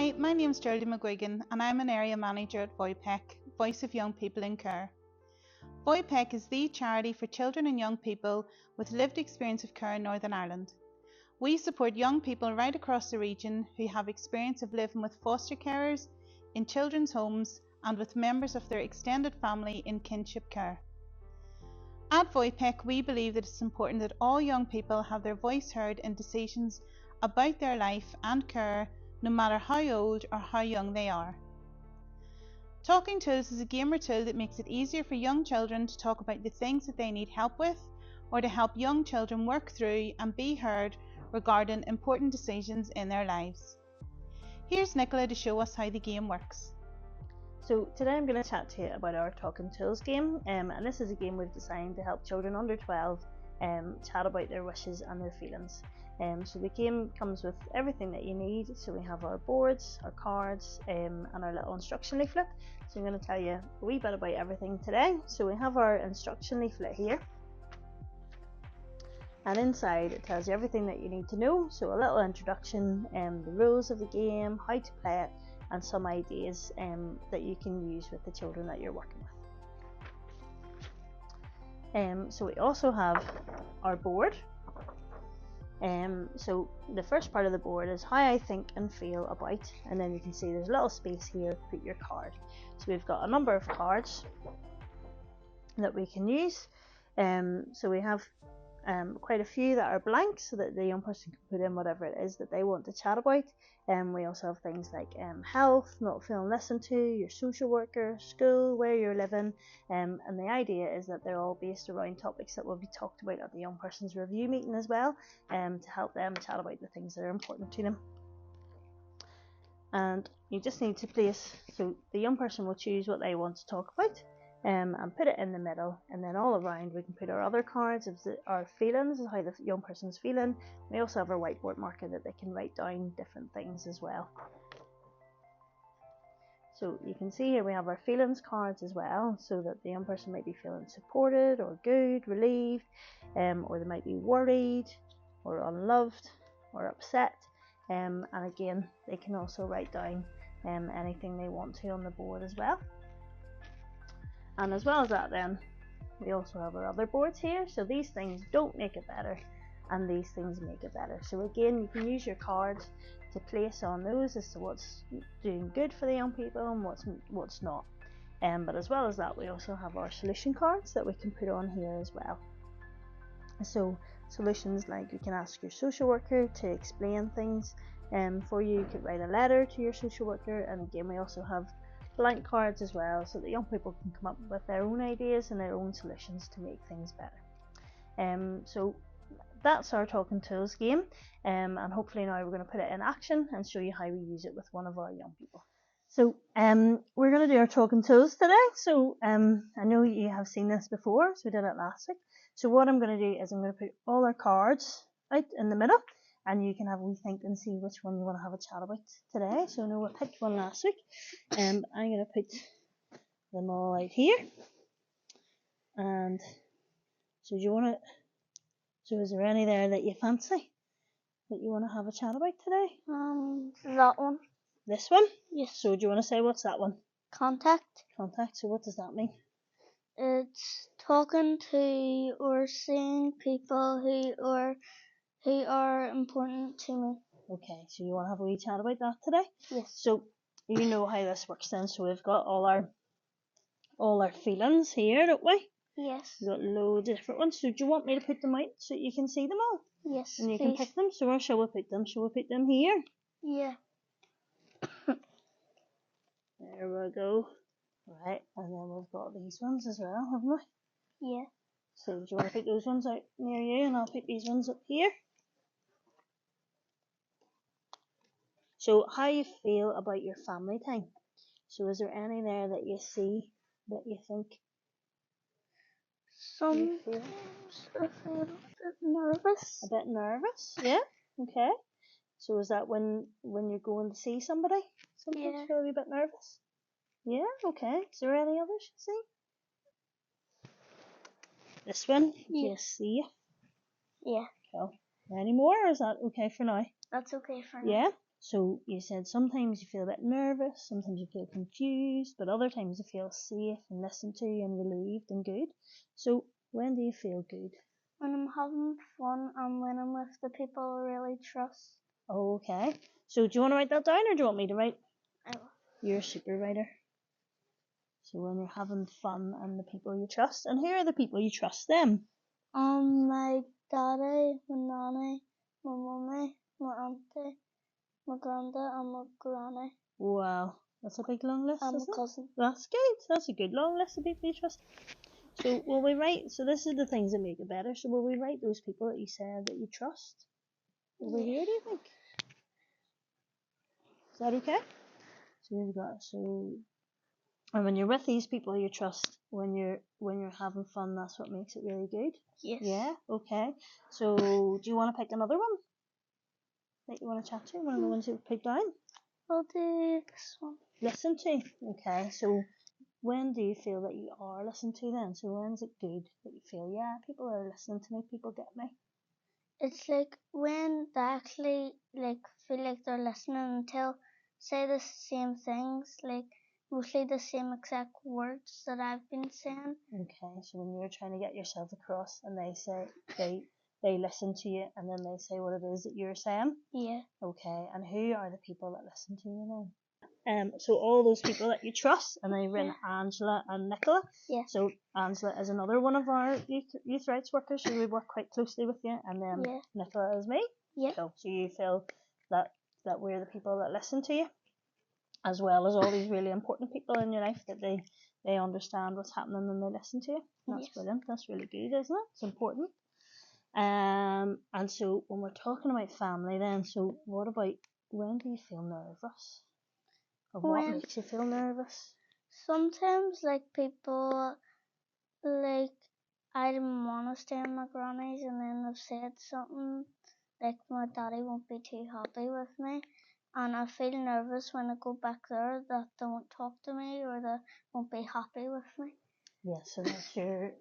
Hi, my name's Geraldine McGuigan and I'm an area manager at VoiPEC, Voice of Young People in Care. VoiPEC is the charity for children and young people with lived experience of care in Northern Ireland. We support young people right across the region who have experience of living with foster carers, in children's homes and with members of their extended family in kinship care. At VoiPEC, we believe that it's important that all young people have their voice heard in decisions about their life and care, no matter how old or how young they are. Talking Tools is a gamer tool that makes it easier for young children to talk about the things that they need help with, or to help young children work through and be heard regarding important decisions in their lives. Here's Nicola to show us how the game works. So today I'm going to chat to you about our Talking Tools game, and this is a game we've designed to help children under 12 chat about their wishes and their feelings. So the game comes with everything that you need. So we have our boards, our cards, and our little instruction leaflet. So I'm going to tell you a wee bit about everything today. So we have our instruction leaflet here, and inside it tells you everything that you need to know. So a little introduction, the rules of the game, how to play it, and some ideas that you can use with the children that you're working with. So we also have our board. So the first part of the board is how I think and feel about, and then you can see there's a little space here to put your card. So we've got a number of cards that we can use. So we have quite a few that are blank so that the young person can put in whatever it is that they want to chat about. We also have things like health, not feeling listened to, your social worker, school, where you're living, and the idea is that they're all based around topics that will be talked about at the young person's review meeting as well, to help them chat about the things that are important to them. And you just need to place, so the young person will choose what they want to talk about, and put it in the middle, and then all around we can put our other cards of our feelings, how the young person's feeling. We also have our whiteboard marker that they can write down different things as well. So you can see here we have our feelings cards as well, so that the young person might be feeling supported or good, relieved, or they might be worried or unloved or upset, and again they can also write down anything they want to on the board as well. And as well as that, then we also have our other boards here. So these things don't make it better, and these things make it better. So again, you can use your cards to place on those as to what's doing good for the young people and what's not. But as well as that, we also have our solution cards that we can put on here as well. So solutions like you can ask your social worker to explain things for you. You could write a letter to your social worker, and again we also have blank cards as well, so that young people can come up with their own ideas and their own solutions to make things better. So that's our Talking Tools game, and hopefully now we're going to put it in action and show you how we use it with one of our young people. So we're going to do our Talking Tools today. So I know you have seen this before, so we did it last week. So what I'm going to do is I'm going to put all our cards out in the middle, and you can have a wee think and see which one you want to have a chat about today. So I know I picked one last week, and I'm going to put them all out here. And so do you want to? So is there any there that you fancy that you want to have a chat about today? That one. This one? Yes. So do you want to say what's that one? Contact. Contact. So what does that mean? It's talking to or seeing people who are important to me. Okay, so you want to have a wee chat about that today? Yes. So you know how this works then. So we've got all our feelings here, don't we? Yes. We've got loads of different ones. So do you want me to put them out so you can see them all? Yes. And you please. can pick them. So where shall we put them? Shall we put them here? Yeah. There we go. Right, and then we've got these ones as well, haven't we? Yeah. So do you want to put those ones out near you, and I'll put these ones up here? So how you feel about your family time? So is there any there that you see that you think? Sometimes I feel a bit nervous. A bit nervous? Yeah. Okay. So is that when you're going to see somebody? Sometimes Yeah. you feel a wee bit nervous? Yeah, okay. Is there any others you see? This one? Yeah. Yes, see. Yeah. Cool. Any more, or is that okay for now? That's okay for now. Yeah? So you said sometimes you feel a bit nervous, sometimes you feel confused, but other times you feel safe and listened to and relieved and good. So when do you feel good? When I'm having fun and when I'm with the people I really trust. Okay. So do you want to write that down or do you want me to write? I will. You're a super writer. So when you're having fun and the people you trust. And who are the people you trust then? My daddy, my nanny, my mummy, my auntie, my granddad and my granny. Wow. That's a big long list, And my isn't it? cousin. That's good. That's a good long list of people you trust. So will we write, so this is the things that make it better. So will we write those people that you said that you trust over here, do you think? Is that okay? So we've got, and when you're with these people you trust, when you're having fun, that's what makes it really good. Yes. Yeah, okay. So do you want to pick another one that you want to chat to? One of the ones you've picked down? I'll do this one. Listen to. Okay, so when do you feel that you are listened to then? So when's it good that you feel, yeah, people are listening to me, people get me? It's like when they actually feel like they're listening until say the same things, like mostly the same exact words that I've been saying. Okay, so when you're trying to get yourself across and they say they listen to you and then they say what it is that you're saying. Yeah. Okay, and who are the people that listen to you then? So all those people that you trust, and they've written Angela and Nicola. Yeah. So Angela is another one of our youth rights workers, so we work quite closely with you, and then Nicola is me. Yeah. Cool. So you feel that we're the people that listen to you, as well as all these really important people in your life, that they understand what's happening and they listen to you. That's brilliant. That's really good, isn't it? It's important. And so when we're talking about family then, so what about, when do you feel nervous? Or what makes you feel nervous? Sometimes people I didn't want to stay in my granny's and then they've said something like my daddy won't be too happy with me, and I feel nervous when I go back there that they won't talk to me or they won't be happy with me. Yes, so that's your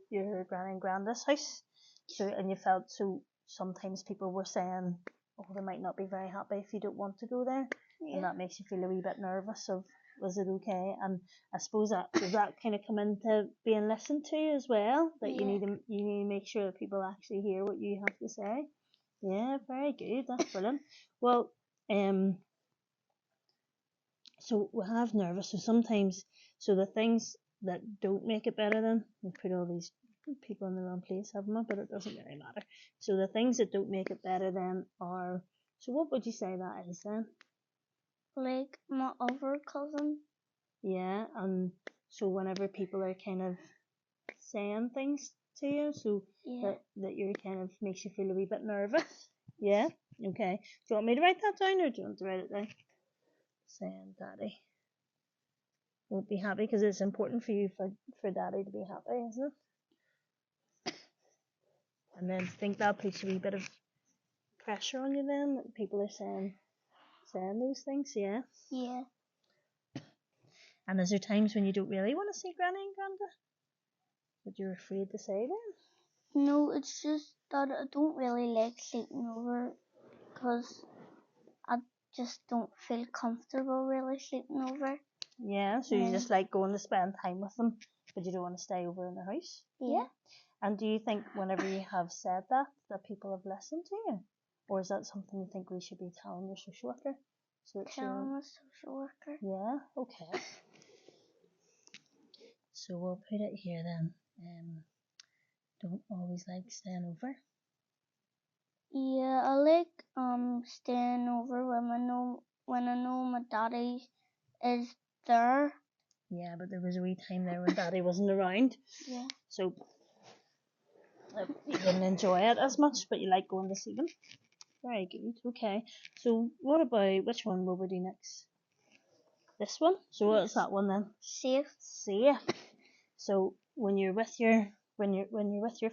granny and granddad's house. So, and you felt, so sometimes people were saying, oh, they might not be very happy if you don't want to go there, and that makes you feel a wee bit nervous of, was it okay? And I suppose that does that kind of come into being listened to as well, that you need to make sure that people actually hear what you have to say. Yeah, very good. That's brilliant. Well, so we have nervous. So sometimes, so the things that don't make it better, then we put all these people in the wrong place, haven't we? But it doesn't really matter. So the things that don't make it better then are. So what would you say that is then? Like my other cousin. Yeah, and so whenever people are kind of saying things to you, so that you're kind of makes you feel a wee bit nervous. Yeah. Okay. Do you want me to write that down, or do you want to write it down? Saying daddy won't be happy, because it's important for you for daddy to be happy, isn't it? And then think that puts a wee bit of pressure on you then, that people are saying those things, yeah? Yeah. And is there times when you don't really want to see granny and granda? That you're afraid to say then? No, it's just that I don't really like sleeping over because I just don't feel comfortable really sleeping over. Yeah, so you just like going to spend time with them, but you don't want to stay over in the house? Yeah. And do you think whenever you have said that people have listened to you? Or is that something you think we should be telling your social worker? So telling the social worker. Yeah, okay. So we'll put it here then. Don't always like staying over. Yeah, I like staying over when I know my daddy is there. Yeah, but there was a wee time there when daddy wasn't around. Yeah. So you didn't enjoy it as much, but you like going to see them. Very good. Okay. So what about, which one will we do next? This one. So what's that one then? Safe. Safe. So when you're with your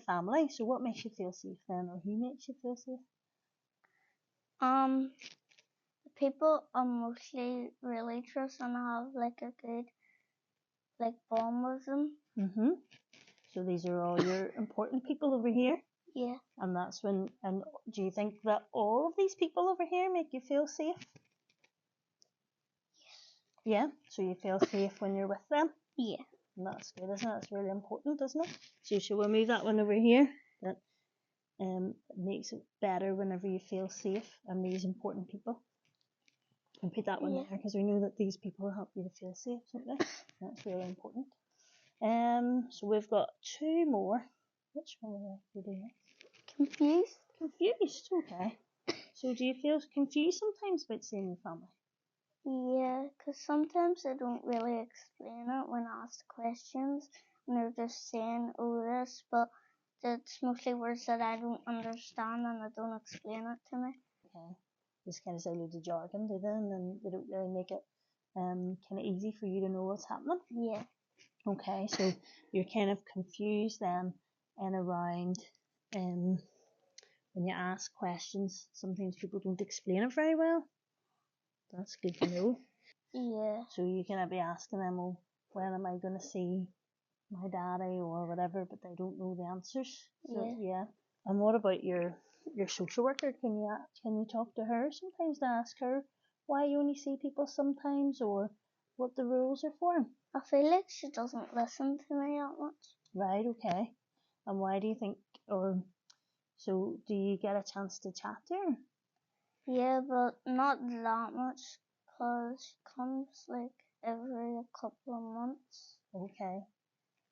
family, so what makes you feel safe then, or who makes you feel safe? The people I mostly really trust and I have a good bond with them. Mhm. So these are all your important people over here. Yeah. And that's when. And do you think that all of these people over here make you feel safe? Yeah, so you feel safe when you're with them. Yeah. And that's good, isn't it? That's really important, isn't it? So shall we move that one over here? That makes it better whenever you feel safe and these important people. And put that one there because we know that these people help you to feel safe, don't they? That's really important. So we've got two more. Which one are we doing? Confused? Confused, okay. So do you feel confused sometimes about seeing your family? Yeah, because sometimes they don't really explain it when asked questions, and they're just saying, oh, this, but it's mostly words that I don't understand and they don't explain it to me. Okay. Just kind of say loads of jargon, do they? And then they don't really make it kind of easy for you to know what's happening. Yeah. Okay, so you're kind of confused then and around when you ask questions, sometimes people don't explain it very well. That's good to know. Yeah. So you can be asking them, well, when am I going to see my daddy or whatever, but they don't know the answers. So, yeah. And what about your social worker? Can you talk to her sometimes to ask her why you only see people sometimes or what the rules are for? I feel like she doesn't listen to me that much. Right, okay. And why do you think, or so do you get a chance to chat to her? Yeah, but not that much because she comes like every couple of months. Okay.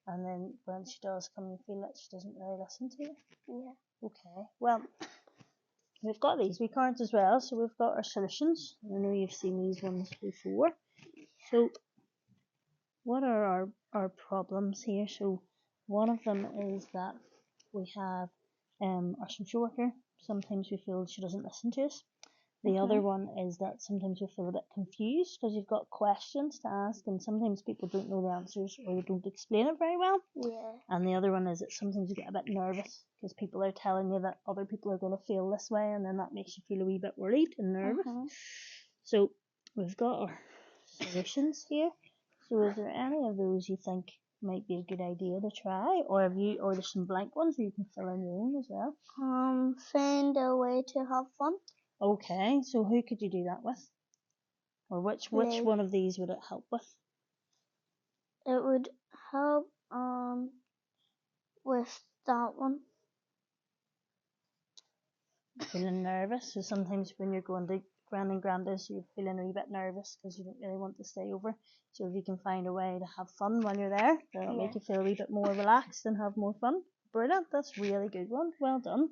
And then when she does come, you feel like she doesn't really listen to you? Yeah. Okay. Well, we've got these wee cards as well, so we've got our solutions. I know you've seen these ones before. So, what are our problems here? So, one of them is that we have our social worker. Sometimes we feel she doesn't listen to us. The other one is that sometimes we feel a bit confused because you've got questions to ask and sometimes people don't know the answers or they don't explain it very well. Yeah. And the other one is that sometimes you get a bit nervous because people are telling you that other people are going to feel this way and then that makes you feel a wee bit worried and nervous. So we've got our solutions here. So is there any of those you think might be a good idea to try, or there's some blank ones where you can fill in your own as well? Find a way to have fun. Okay, so who could you do that with? Or which one of these would it help with? It would help with that one. Feeling nervous. So sometimes when you're going to Grand and Grandis, you're feeling a wee bit nervous because you don't really want to stay over. So if you can find a way to have fun while you're there, that'll make you feel a wee bit more relaxed and have more fun. Brilliant. That's a really good one. Well done.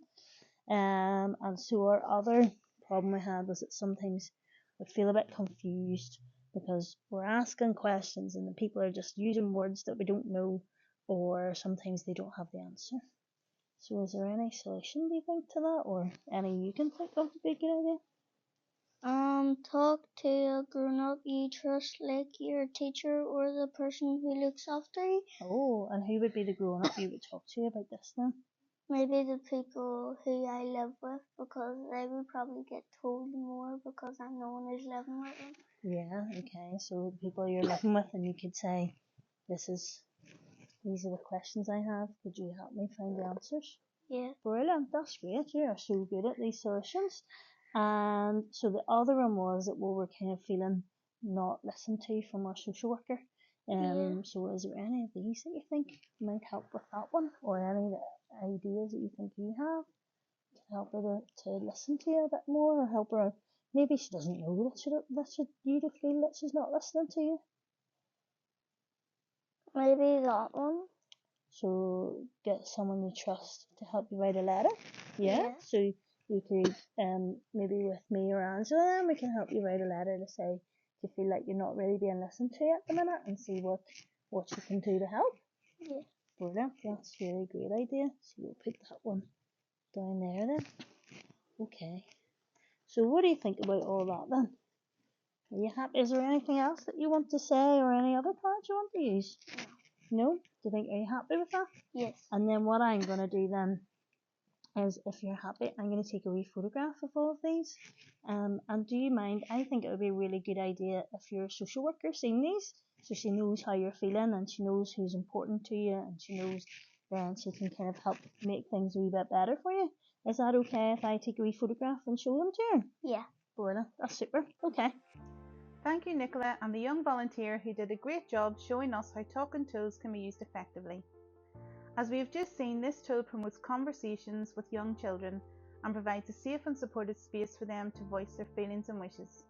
And so our other problem we had was that sometimes we feel a bit confused because we're asking questions and the people are just using words that we don't know, or sometimes they don't have the answer. So is there any solution, do you think, to that, or any you can think of would be a good idea? Talk to a grown-up you trust, like your teacher or the person who looks after you. Oh, and who would be the grown-up you would talk to about this then? Maybe the people who I live with, because they would probably get told more because I'm the one who's living with them. Yeah, okay, so the people you're living with, and you could say, these are the questions I have, could you help me find the answers? Yeah. Brilliant, that's great, you are so good at these solutions. And so the other one was that we were kind of feeling not listened to from our social worker. So is there any of these that you think might help with that one, or any ideas that you think you have to help her to listen to you a bit more, or help her? Maybe she doesn't know that you to feel that she's not listening to you. Maybe that one. So get someone you trust to help you write a letter. Yeah. So you could maybe with me or Angela, and we can help you write a letter to say you feel like you're not really being listened to at the minute, and see what you can do to help. Yeah. Brilliant. That's a really great idea. So we'll put that one down there then. Okay. So what do you think about all that then? Are you happy? Is there anything else that you want to say, or any other cards you want to use? No? Are you happy with that? Yes. And then what I'm going to do then is, if you're happy, I'm going to take a wee photograph of all of these. And do you mind? I think it would be a really good idea if your social worker seen these, so she knows how you're feeling and she knows who's important to you, and she knows then she can kind of help make things a wee bit better for you. Is that okay if I take a wee photograph and show them to her? Yeah. Brilliant. That's super. Okay. Thank you, Nicola, and the young volunteer who did a great job showing us how talking tools can be used effectively. As we have just seen, this tool promotes conversations with young children and provides a safe and supported space for them to voice their feelings and wishes.